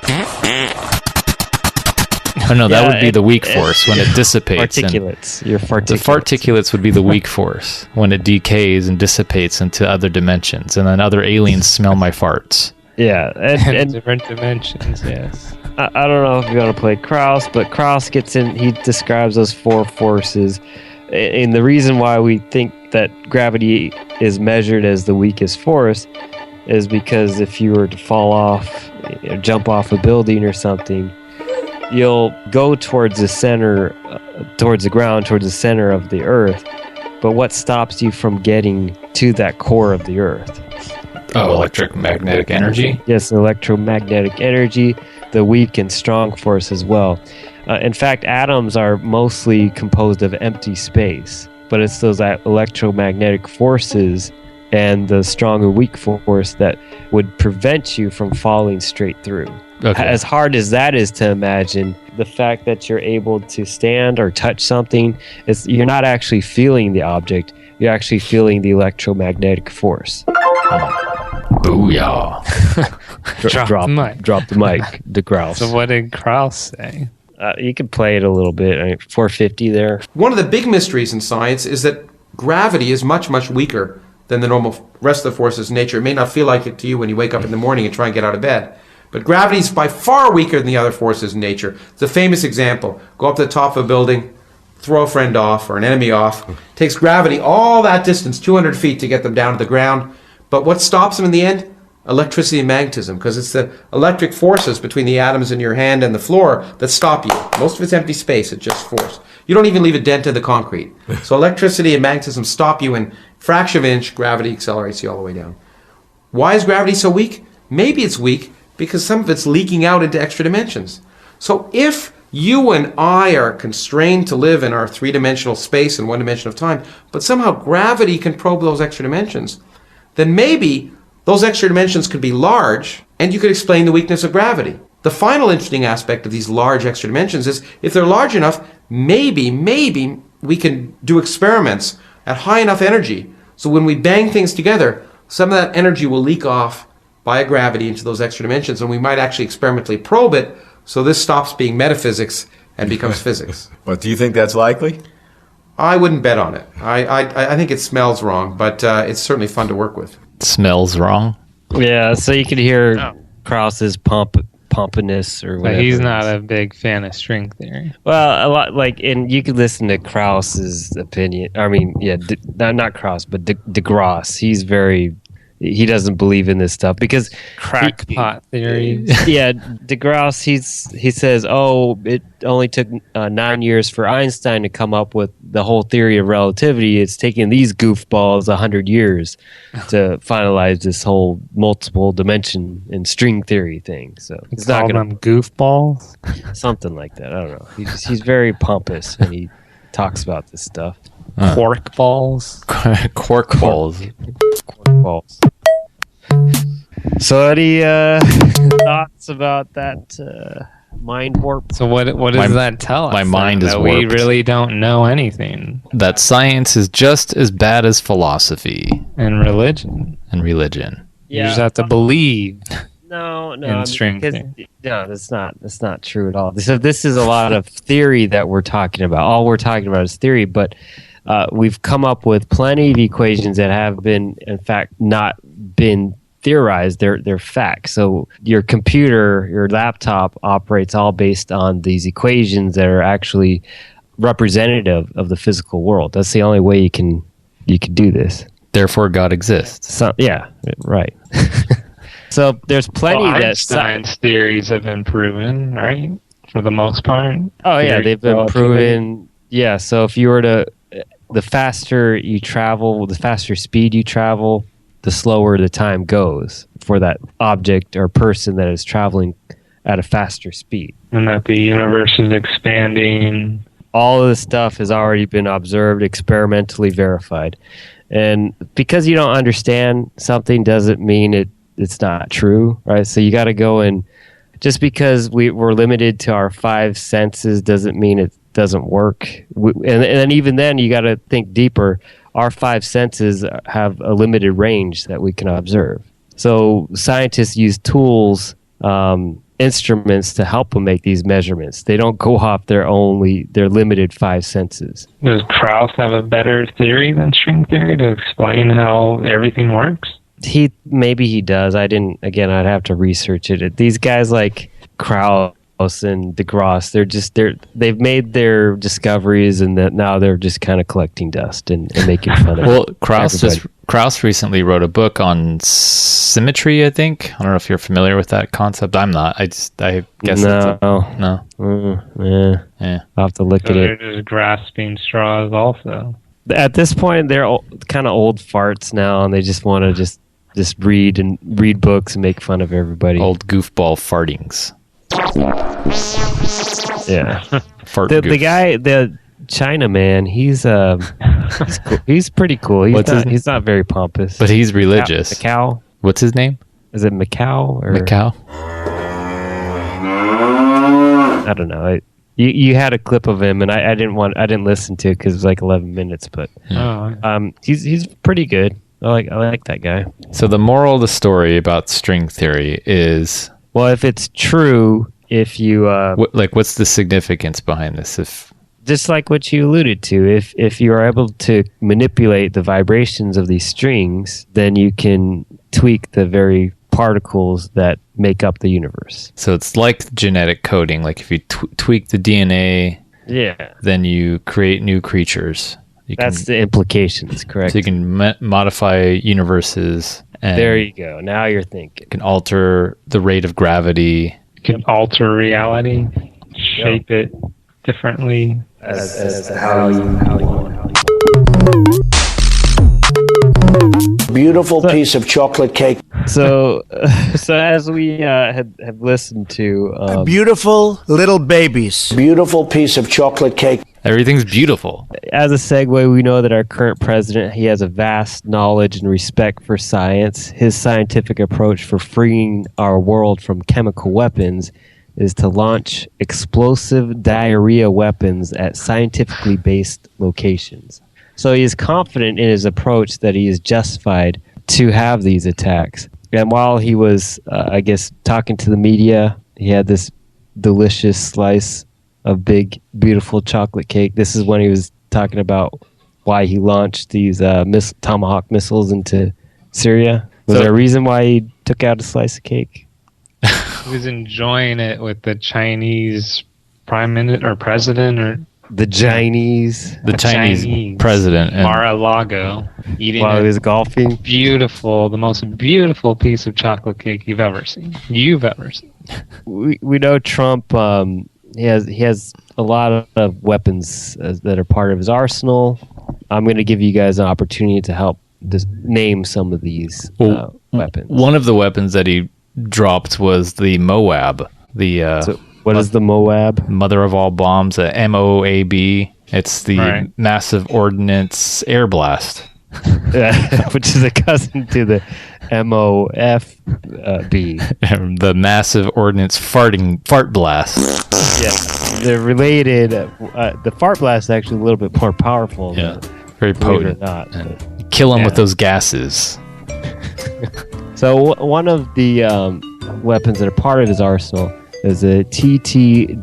Oh no, that would be the weak force when it dissipates. Particulates. Your farticulates. The farticulates would be the weak force when it decays and dissipates into other dimensions, and then other aliens smell my farts. Yeah, and different dimensions. Yes. I don't know if you're gonna play Krauss, but Krauss gets in. He describes those 4 forces, and the reason why we think that gravity is measured as the weakest force is because if you were to fall off, jump off a building or something, you'll go towards the center, towards the ground, towards the center of the earth. But what stops you from getting to that core of the earth? Oh, electromagnetic energy? Yes, electromagnetic energy, the weak and strong force as well. In fact, atoms are mostly composed of empty space, but it's those electromagnetic forces and the strong or weak force that would prevent you from falling straight through. Okay. As hard as that is to imagine, the fact that you're able to stand or touch something, you're not actually feeling the object, you're actually feeling the electromagnetic force. Booyah. Drop the mic, the grouse. So what did Krauss say? You can play it a little bit. 450 there. One of the big mysteries in science is that gravity is much, much weaker than the normal rest of the forces in nature. It may not feel like it to you when you wake up in the morning and try and get out of bed. But gravity is by far weaker than the other forces in nature. It's a famous example. Go up to the top of a building, throw a friend off or an enemy off. It takes gravity all that distance, 200 feet, to get them down to the ground. But what stops them in the end? Electricity and magnetism, because it's the electric forces between the atoms in your hand and the floor that stop you. Most of it's empty space, it's just force. You don't even leave a dent in the concrete. So electricity and magnetism stop you in a fraction of an inch. Gravity accelerates you all the way down. Why is gravity so weak? Maybe it's weak because some of it's leaking out into extra dimensions. So if you and I are constrained to live in our 3-dimensional space and 1 dimension of time, but somehow gravity can probe those extra dimensions, then maybe those extra dimensions could be large, and you could explain the weakness of gravity. The final interesting aspect of these large extra dimensions is if they're large enough, maybe we can do experiments at high enough energy so when we bang things together, some of that energy will leak off via gravity into those extra dimensions, and we might actually experimentally probe it so this stops being metaphysics and becomes physics. But do you think that's likely? I wouldn't bet on it. I think it smells wrong, but it's certainly fun to work with. Smells wrong? Yeah, so you can hear Krauss's pumpiness or whatever. But he's not a big fan of string theory. Well, a lot and you could listen to Krauss's opinion. I mean, not Krauss, but de Grasse. He doesn't believe in this stuff because crackpot theory. Yeah, de Grasse. He says, it only took 9 years for Einstein to come up with the whole theory of relativity. It's taken these goofballs 100 years to finalize this whole multiple dimension and string theory thing. So it's not going to goofballs, something like that. I don't know. He's very pompous when he talks about this stuff. Quark balls. Quark balls. Quark balls. So any thoughts about that mind warp? So what does that tell us? My mind is warped. We really don't know anything. That science is just as bad as philosophy. And religion. Yeah. You just have to believe. No, in string theory. No, that's not true at all. So this is a lot of theory that we're talking about. All we're talking about is theory, but we've come up with plenty of equations that have been, in fact, not been theorized. They're facts. So your computer, your laptop operates all based on these equations that are actually representative of the physical world. That's the only way you can do this. Therefore, God exists. So, yeah, right. So there's plenty that Einstein's theories have been proven, right? For the most part. Oh yeah, they've been proven. Yeah, so if you were to, the faster you travel, the faster speed you travel, the slower the time goes for that object or person that is traveling at a faster speed. And that the universe is expanding. All of this stuff has already been observed, experimentally verified. And because you don't understand something doesn't mean it's not true, right? So you got to go and just because we're limited to our five senses doesn't mean it doesn't work. And even then, you got to think deeper. Our five senses have a limited range that we can observe. So scientists use tools, instruments to help them make these measurements. They don't go off their limited five senses. Does Krauss have a better theory than string theory to explain how everything works? Maybe he does. I'd have to research it. These guys like Krauss and de Grasse, they've made their discoveries, and that now they're just kind of collecting dust and making fun of. Well, Krauss recently wrote a book on symmetry. I think I don't know if you're familiar with that concept. I'm not. I guess no. Yeah. I'll have to look at it. They're just grasping straws, also. At this point, they're kind of old farts now, and they just want to just read books and make fun of everybody. Old goofball fartings. Yeah. The guy, the China man, he's cool. He's pretty cool. He's not very pompous, but he's religious. Macau. What's his name? Is it Macau or Macau? I don't know. You had a clip of him, and I didn't listen to it because it was like 11 minutes. But he's pretty good. I like that guy. So the moral of the story about string theory is, well, if it's true, if you what's the significance behind this? If just like what you alluded to, if you are able to manipulate the vibrations of these strings, then you can tweak the very particles that make up the universe. So it's like genetic coding. Like if you tweak the DNA, then you create new creatures. That's the implications, correct? So you can modify universes. And there you go. Now you're thinking. You can alter the rate of gravity. You can alter reality, shape it differently as how you want. Beautiful piece of chocolate cake. So as we have listened to, beautiful little babies. Beautiful piece of chocolate cake. Everything's beautiful. As a segue, we know that our current president, he has a vast knowledge and respect for science. His scientific approach for freeing our world from chemical weapons is to launch explosive diarrhea weapons at scientifically based locations. So he is confident in his approach that he is justified to have these attacks. And while he was, I guess, talking to the media, he had this delicious slice of big, beautiful chocolate cake. This is when he was talking about why he launched these Tomahawk missiles into Syria. Was there a reason why he took out a slice of cake? He was enjoying it with the Chinese prime minister or president or the Chinese president and Mar-a-Lago eating while he was golfing. The most beautiful piece of chocolate cake you've ever seen. We know Trump. He has a lot of weapons that are part of his arsenal. I'm going to give you guys an opportunity to help just name some of these weapons. One of the weapons that he dropped was the Moab. What is the Moab? Mother of all bombs, MOAB. It's the massive ordnance air blast. Which is a cousin to the MOFB. The massive ordnance fart blast. Yeah, they're related. The fart blast is actually a little bit more powerful. Yeah, very potent. Kill them with those gases. So one of the weapons that are part of his arsenal is a TTWCS,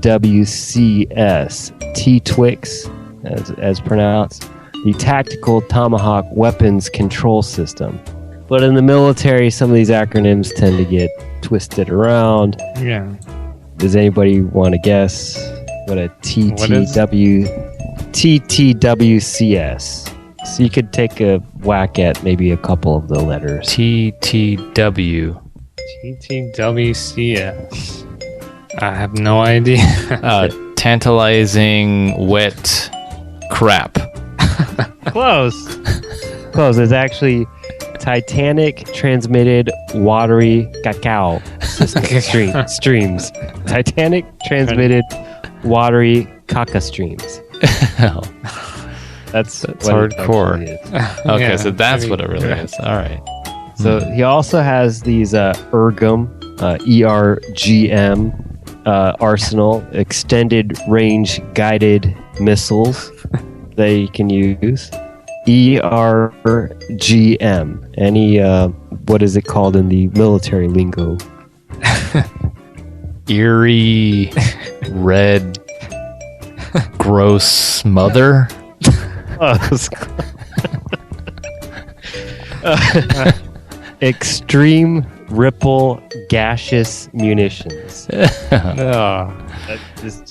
T-Twix, as pronounced, the Tactical Tomahawk Weapons Control System. But in the military, some of these acronyms tend to get twisted around. Yeah. Does anybody want to guess what a TTWCS? So you could take a whack at maybe a couple of the letters. TTW. TTWCS. I have no idea. Tantalizing wet crap. Close. It's actually Titanic Transmitted Watery Cacao System Streams. Titanic Transmitted Watery Caca Streams. That's hardcore. Okay, Yeah, so that's what it really is. All right. So he also has these ERGM, ERGM arsenal, extended range guided missiles that you can use. ERGM. Any what is it called in the military lingo? Eerie red gross mother. Extreme ripple gaseous munitions. This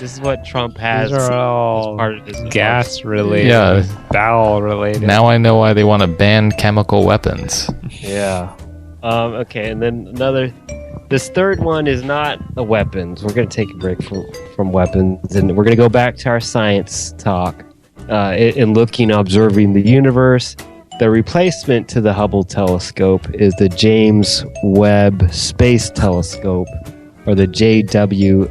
is what Trump has. These are all as part of his gas related, Yeah. bowel related. Now I know why they want to ban chemical weapons. Yeah. Okay, and then this third one is not a weapons. We're going to take a break from weapons, and we're going to go back to our science talk in observing the universe. The replacement to the Hubble telescope is the James Webb Space Telescope, or the JWST.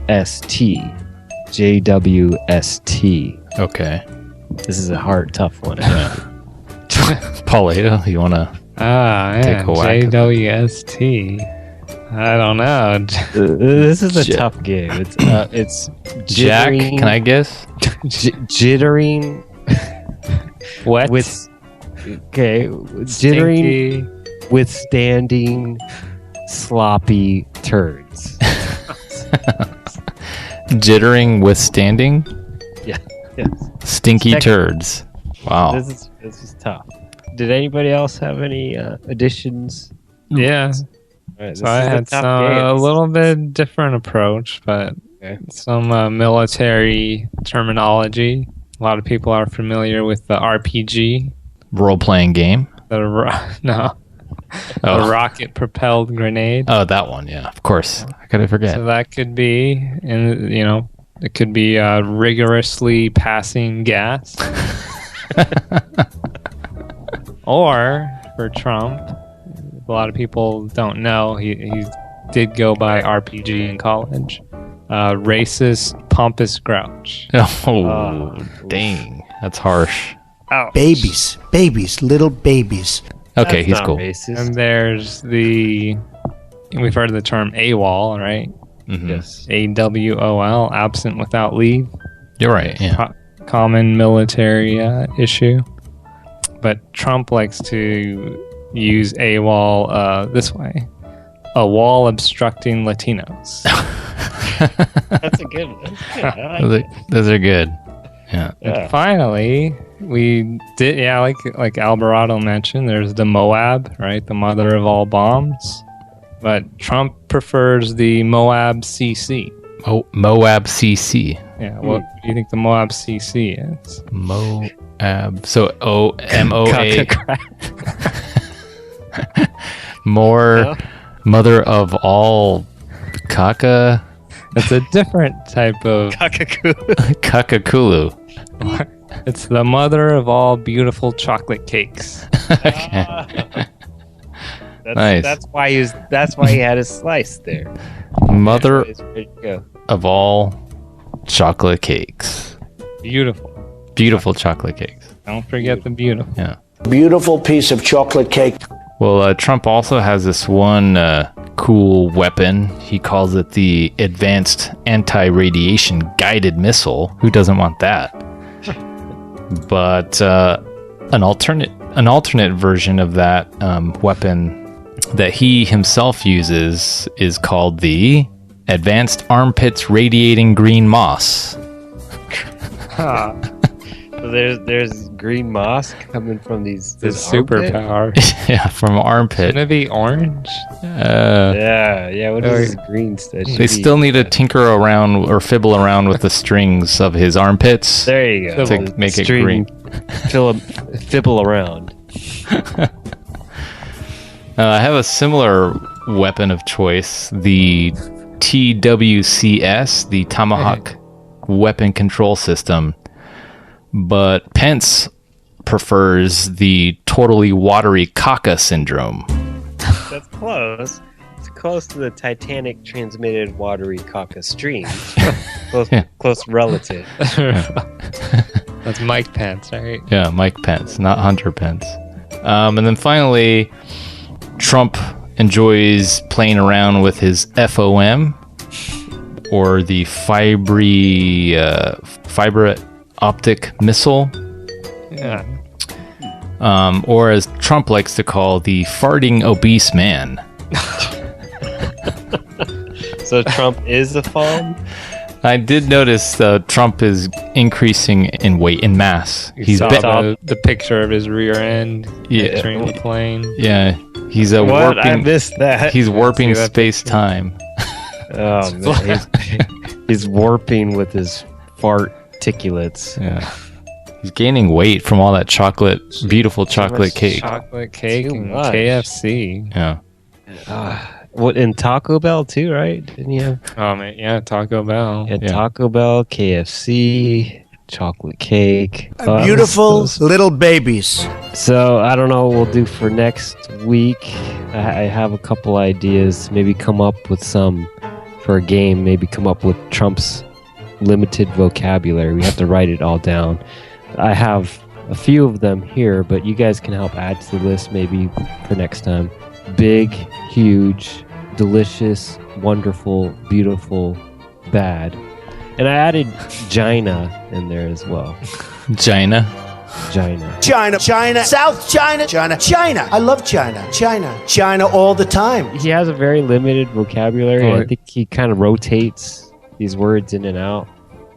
JWST. Okay. This is a tough one. Paulato, you want to take a whack? JWST. I don't know. This is a tough game. It's Jack, jittering, can I guess? jittering What? jittering, Stinky. withstanding sloppy turds. Jittering, withstanding, Yeah. stinky turds. Wow. This is tough. Did anybody else have any additions? Yeah. All right, So I had a little bit different approach, but some military terminology. A lot of people are familiar with the RPG. Role-playing game. The rocket-propelled grenade. Oh, that one. Yeah, of course. I gotta forget. So that could be, it could be rigorously passing gas. Or for Trump, a lot of people don't know, he did go by RPG in college. Racist, pompous grouch. Oh, dang. That's harsh. Ouch. Babies, little babies. Okay, That's he's not cool. racist. And there's we've heard of the term AWOL, right? Yes. AWOL, absent without leave. You're right. Yeah. Common military issue. But Trump likes to use AWOL this way. A wall obstructing Latinos. That's a good one. I like it. Those are good. Yeah. And finally, we did, like Alberotle mentioned, there's the Moab, right? The mother of all bombs. But Trump prefers the Moab CC. Oh, Moab CC. Yeah, what do you think the Moab CC is? Moab. So MOA. More mother of all caca. It's a different type of Kakakulu. It's the mother of all beautiful chocolate cakes. Okay. Nice. That's why he had his slice there. Mother He's ready to go. of all chocolate cakes. Beautiful chocolate cakes. Don't forget the beautiful. Yeah. Beautiful piece of chocolate cake. Well, Trump also has this one cool weapon. He calls it the Advanced Anti-Radiation Guided Missile. Who doesn't want that? But an alternate version of that weapon that he himself uses is called the Advanced Armpits Radiating Green Moss. So there's green moss coming from these. The superpower. Yeah, from armpit. Shouldn't it be orange? Yeah. What is this green stuff? They still need to tinker around or fibble around with the strings of his armpits. There you go. To make it green. Fibble around. I have a similar weapon of choice, the TWCS, the Tomahawk Weapon Control System. But Pence prefers the totally watery caca syndrome. That's close. It's close to the Titanic transmitted watery caca stream. Close relative. That's Mike Pence, right? Yeah, Mike Pence, not Hunter Pence. And then finally, Trump enjoys playing around with his FOM, or the fiber optic missile. Yeah. Or as Trump likes to call, the farting obese man. So Trump is a FOM? I did notice Trump is increasing in weight, in mass. He's the picture of his rear end entering the plane. Yeah, he's What? I missed that. He's warping space-time. Oh, man. He's warping with his farticulates. Yeah. He's gaining weight from all that beautiful chocolate cake. Chocolate cake Too and much. KFC. Yeah. What, in Taco Bell too, right? Didn't you have Oh man, yeah, Taco Bell. Taco Bell, KFC, chocolate cake? Beautiful little babies. So I don't know what we'll do for next week. I have a couple ideas. Maybe come up with some for a game. Maybe come up with Trump's limited vocabulary. We have to write it all down. I have a few of them here, but you guys can help add to the list maybe for next time. Big, huge, delicious, wonderful, beautiful, bad. And I added Gina in there as well. Gina. China, South China, China. I love China, China all the time. He has a very limited vocabulary. I think he kind of rotates these words in and out.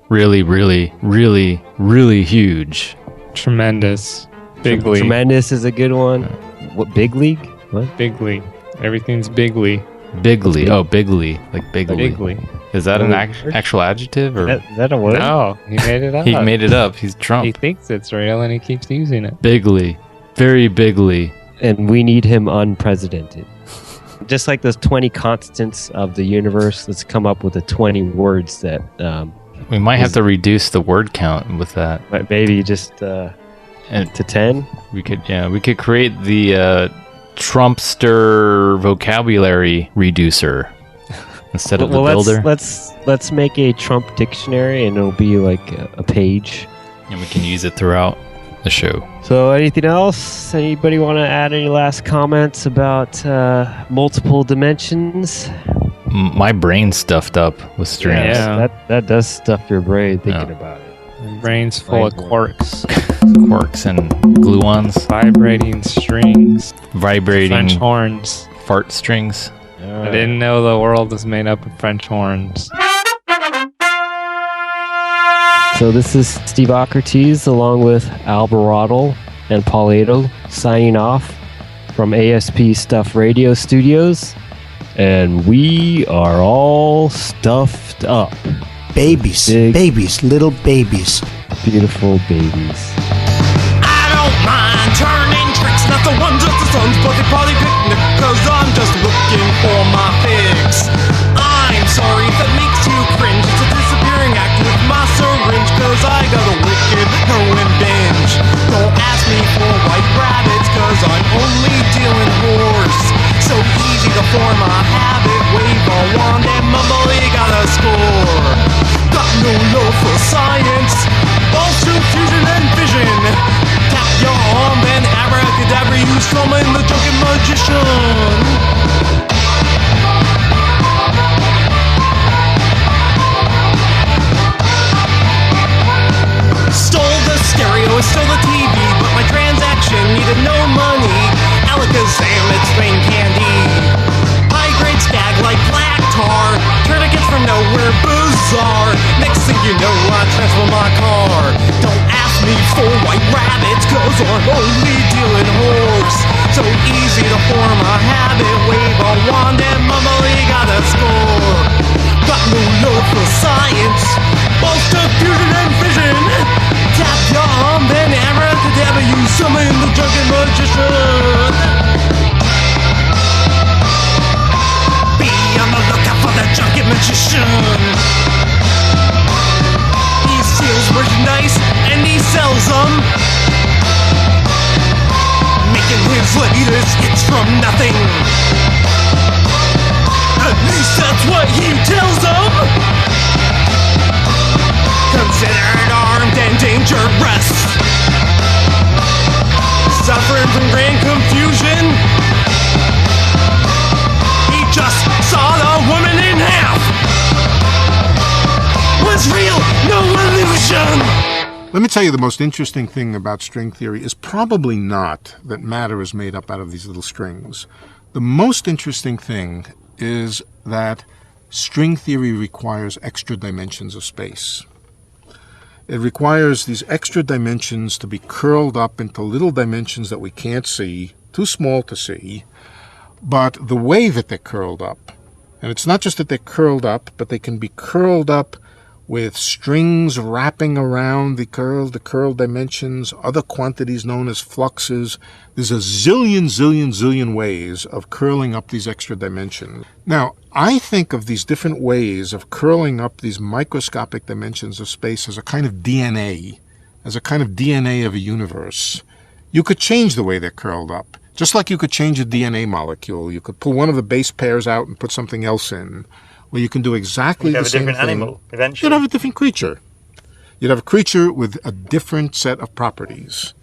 Really, really, really, really huge. Tremendous. Big league. Tremendous is a good one. What, big league? What? Big league. Everything's bigly. Bigly. Oh, bigly. Like bigly. Bigly. Is that an actual adjective? Or? Is that a word? No, he made it up. He made it up. He's Trump. He thinks it's real and he keeps using it. Bigly. Very bigly. And we need him unprecedented. Just like those 20 constants of the universe, let's come up with the 20 words that... we might have to reduce the word count with that. Maybe just to 10? We could create the Trumpster vocabulary reducer instead of the builder. Let's make a Trump dictionary, and it'll be like a page. And we can use it throughout the show. So anything else? Anybody want to add any last comments about multiple dimensions? my brain's stuffed up with strings. Yeah. That does stuff your brain thinking about it. My brain's full of quarks. Quarks and gluons. Vibrating strings. Vibrating French horns. fart strings. I didn't know the world was made up of French horns. So this is Stevocrates along with Alberotle and Paulato signing off from ASP Stuff Radio Studios. And we are all stuffed up. Babies. Big- Babies. Little babies. Beautiful babies. I don't mind turning tricks, not the ones of the sons, but they probably picnic, cause I'm just looking for my fix. I'm sorry if that makes you cringe, it's a disappearing act with my syringe, cause I got a wicked heroin binge. Don't ask me for white rabbits, cause I'm only dealing horse. So easy to form a habit, wave a wand and mumble, you got a score. Got no love for science, balls to fusion and fission. Tap your arm, then abracadabra, you summon the drunken magician. Stole the stereo, stole the TV, but my transaction needed no money. Alakazam, it's rain candy. High grade stag like black tar. Tourniquets from nowhere, bizarre. Next thing you know, I transform my car. Don't ask me for white rabbits, cause I'm only dealing horse. So easy to form a habit, wave a wand and mumble, you got a score. Got no love for science, balls to fusion and fission. Tap your arm, then abracadabra, you summon the drunken magician. Be on the lookout for the drunken magician. He steals merchandise and he sells them, making his latest hits from nothing. At least that's what he tells them. Considered armed and dangerous, suffering from grand confusion. He just saw the woman in half. Was real, no illusion. Let me tell you, the most interesting thing about string theory is probably not that matter is made up out of these little strings. The most interesting thing is that string theory requires extra dimensions of space. It requires these extra dimensions to be curled up into little dimensions that we can't see, too small to see, but the way that they're curled up, and it's not just that they're curled up, but they can be curled up with strings wrapping around the curled dimensions, other quantities known as fluxes. There's a zillion ways of curling up these extra dimensions. Now, I think of these different ways of curling up these microscopic dimensions of space as a kind of DNA, of a universe. You could change the way they're curled up, just like you could change a DNA molecule. You could pull one of the base pairs out and put something else in. Well, you can do exactly the same thing. You'd have a different animal, eventually. You'd have a different creature. You'd have a creature with a different set of properties.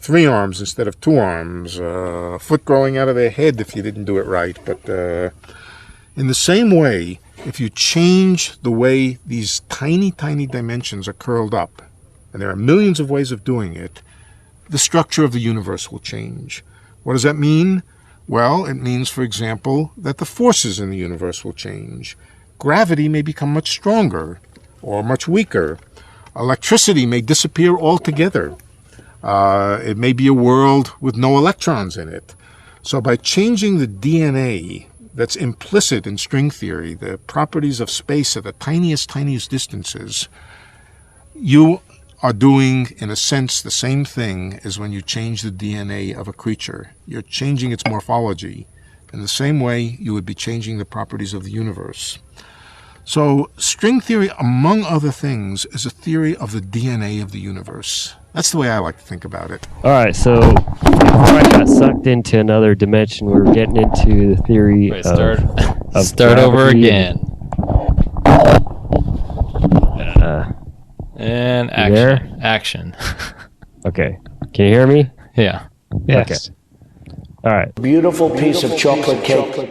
3 arms instead of 2 arms, a foot growing out of their head if you didn't do it right. But in the same way, if you change the way these tiny dimensions are curled up, and there are millions of ways of doing it, the structure of the universe will change. What does that mean? Well, it means, for example, that the forces in the universe will change. Gravity may become much stronger or much weaker. Electricity may disappear altogether. It may be a world with no electrons in it. So by changing the DNA that's implicit in string theory, the properties of space at the tiniest distances, you are doing, in a sense, the same thing as when you change the DNA of a creature. You're changing its morphology. In the same way, you would be changing the properties of the universe. So string theory, among other things, is a theory of the DNA of the universe. That's the way I like to think about it. All right, so before I got sucked into another dimension, we were getting into the theory of start over gravity again. And action. there? Action. Okay, can you hear me? Yeah. Yes. All right. Beautiful piece of chocolate cake.